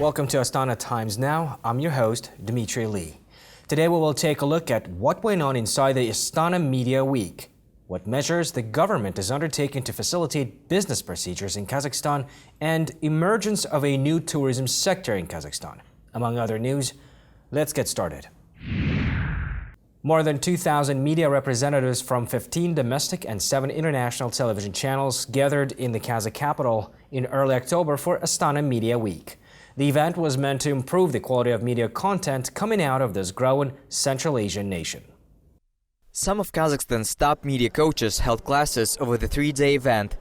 Welcome to Astana Times Now. I'm your host, Dmitry Lee. Today we will take a look at what went on inside the Astana Media Week, what measures the government is undertaking to facilitate business procedures in Kazakhstan, and emergence of a new tourism sector in Kazakhstan. Among other news, let's get started. More than 2,000 media representatives from 15 domestic and 7 international television channels gathered in the Kazakh capital in early October for Astana Media Week. The event was meant to improve the quality of media content coming out of this growing Central Asian nation. Some of Kazakhstan's top media coaches held classes over the 3-day event.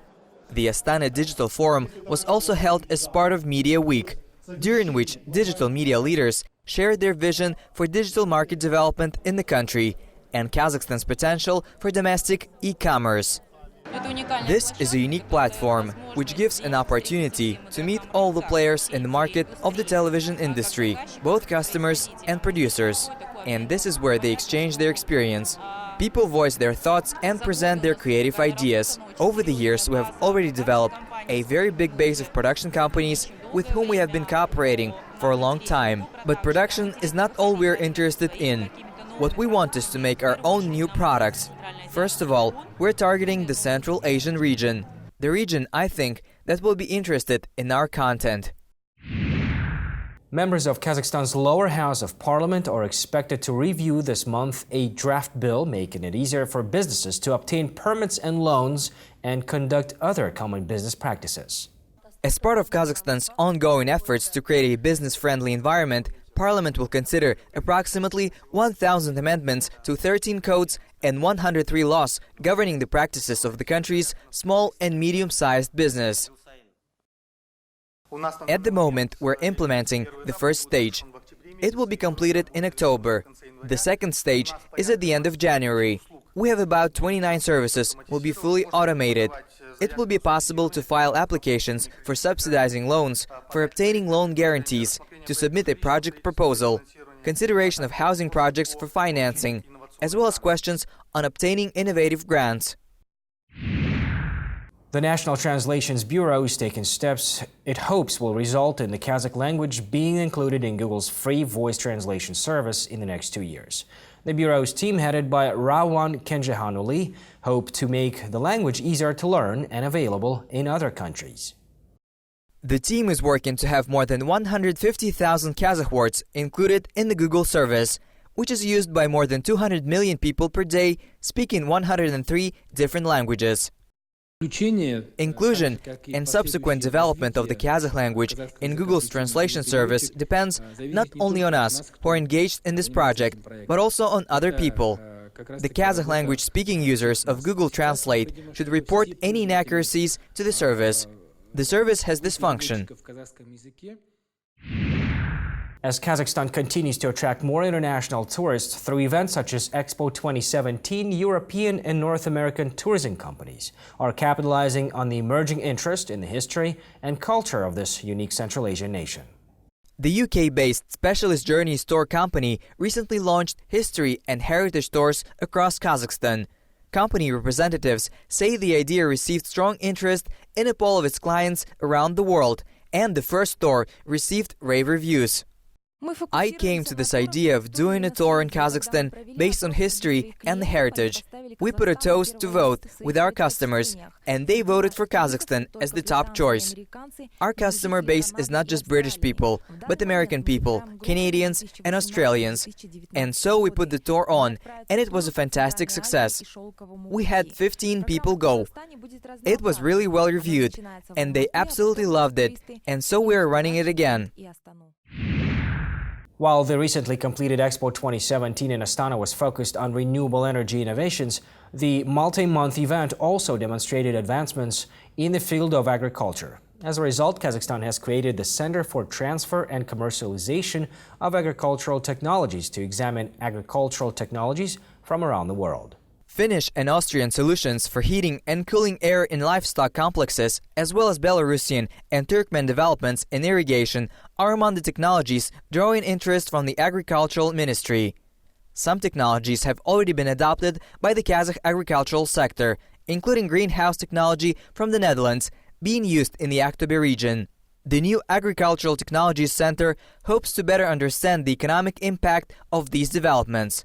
The Astana Digital Forum was also held as part of Media Week, during which digital media leaders shared their vision for digital market development in the country and Kazakhstan's potential for domestic e-commerce. This is a unique platform which gives an opportunity to meet all the players in the market of the television industry, both customers and producers. And this is where they exchange their experience. People voice their thoughts and present their creative ideas. Over the years, we have already developed a very big base of production companies with whom we have been cooperating for a long time. But production is not all we're interested in. What we want is to make our own new products. First of all, we're targeting the Central Asian region. The region, I think, that will be interested in our content. Members of Kazakhstan's lower house of parliament are expected to review this month a draft bill making it easier for businesses to obtain permits and loans and conduct other common business practices. As part of Kazakhstan's ongoing efforts to create a business-friendly environment, Parliament will consider approximately 1,000 amendments to 13 codes and 103 laws governing the practices of the country's small and medium-sized business. At the moment, we're implementing the first stage. It will be completed in October. The second stage is at the end of January. We have about 29 services will be fully automated. It will be possible to file applications for subsidizing loans, for obtaining loan guarantees, to submit a project proposal, consideration of housing projects for financing, as well as questions on obtaining innovative grants. The National Translations Bureau is taking steps it hopes will result in the Kazakh language being included in Google's free voice translation service in the next 2 years. The Bureau's team, headed by Rawan Kenjihanuli, hope to make the language easier to learn and available in other countries. The team is working to have more than 150,000 Kazakh words included in the Google service, which is used by more than 200 million people per day, speaking 103 different languages. Inclusion and subsequent development of the Kazakh language in Google's translation service depends not only on us, who are engaged in this project, but also on other people. The Kazakh language speaking users of Google Translate should report any inaccuracies to the service. The service has this function. As Kazakhstan continues to attract more international tourists through events such as Expo 2017, European and North American tourism companies are capitalizing on the emerging interest in the history and culture of this unique Central Asian nation. The UK-based Specialist Journey Store company recently launched history and heritage stores across Kazakhstan. Company representatives say the idea received strong interest in a poll of its clients around the world, and the first store received rave reviews. I came to this idea of doing a tour in Kazakhstan based on history and the heritage. We put a toast to vote with our customers, and they voted for Kazakhstan as the top choice. Our customer base is not just British people, but American people, Canadians and Australians. And so we put the tour on, and it was a fantastic success. We had 15 people go. It was really well reviewed, and they absolutely loved it, and so we are running it again. While the recently completed Expo 2017 in Astana was focused on renewable energy innovations, the multi-month event also demonstrated advancements in the field of agriculture. As a result, Kazakhstan has created the Center for Transfer and Commercialization of Agricultural Technologies to examine agricultural technologies from around the world. Finnish and Austrian solutions for heating and cooling air in livestock complexes, as well as Belarusian and Turkmen developments in irrigation, are among the technologies drawing interest from the Agricultural Ministry. Some technologies have already been adopted by the Kazakh agricultural sector, including greenhouse technology from the Netherlands, being used in the Aktobe region. The new Agricultural Technologies Center hopes to better understand the economic impact of these developments.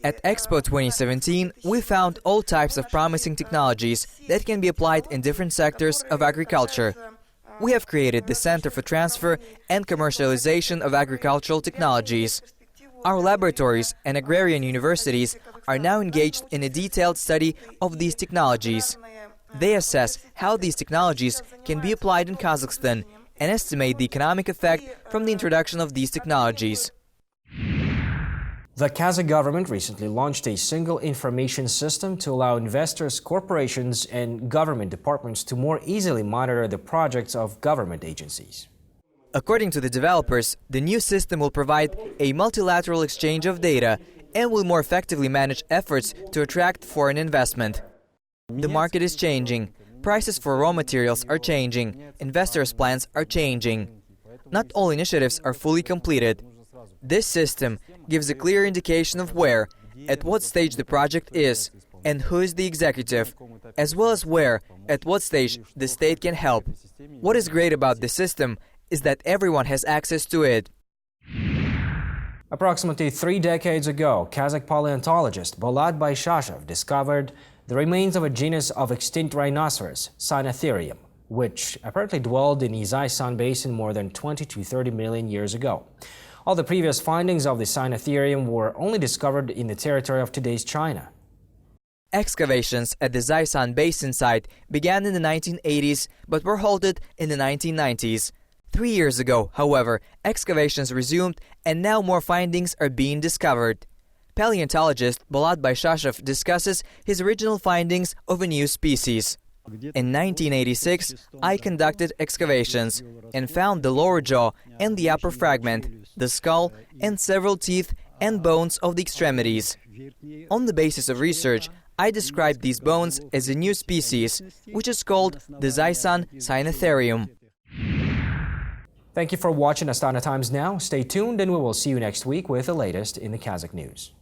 At Expo 2017, we found all types of promising technologies that can be applied in different sectors of agriculture. We have created the Center for Transfer and Commercialization of Agricultural Technologies. Our laboratories and agrarian universities are now engaged in a detailed study of these technologies. They assess how these technologies can be applied in Kazakhstan and estimate the economic effect from the introduction of these technologies. The Kazakh government recently launched a single information system to allow investors, corporations, and government departments to more easily monitor the projects of government agencies. According to the developers, the new system will provide a multilateral exchange of data and will more effectively manage efforts to attract foreign investment. The market is changing, prices for raw materials are changing, investors' plans are changing. Not all initiatives are fully completed. This system gives a clear indication of where, at what stage the project is, and who is the executive, as well as where, at what stage the state can help. What is great about this system is that everyone has access to it. Approximately 3 decades ago, Kazakh paleontologist Bolat Baishashev discovered the remains of a genus of extinct rhinoceros, Cynotherium, which apparently dwelled in Izai-san Basin more than 20 to 30 million years ago. All the previous findings of the Cynotherium were only discovered in the territory of today's China. Excavations at the Zaisan Basin site began in the 1980s but were halted in the 1990s. 3 years ago, however, excavations resumed and now more findings are being discovered. Paleontologist Bolat Baishashev discusses his original findings of a new species. In 1986, I conducted excavations and found the lower jaw and the upper fragment, the skull and several teeth and bones of the extremities. On the basis of research, I described these bones as a new species, which is called the Zaisan Cynotherium. Thank you for watching Astana Times Now. Stay tuned and we will see you next week with the latest in the Kazakh news.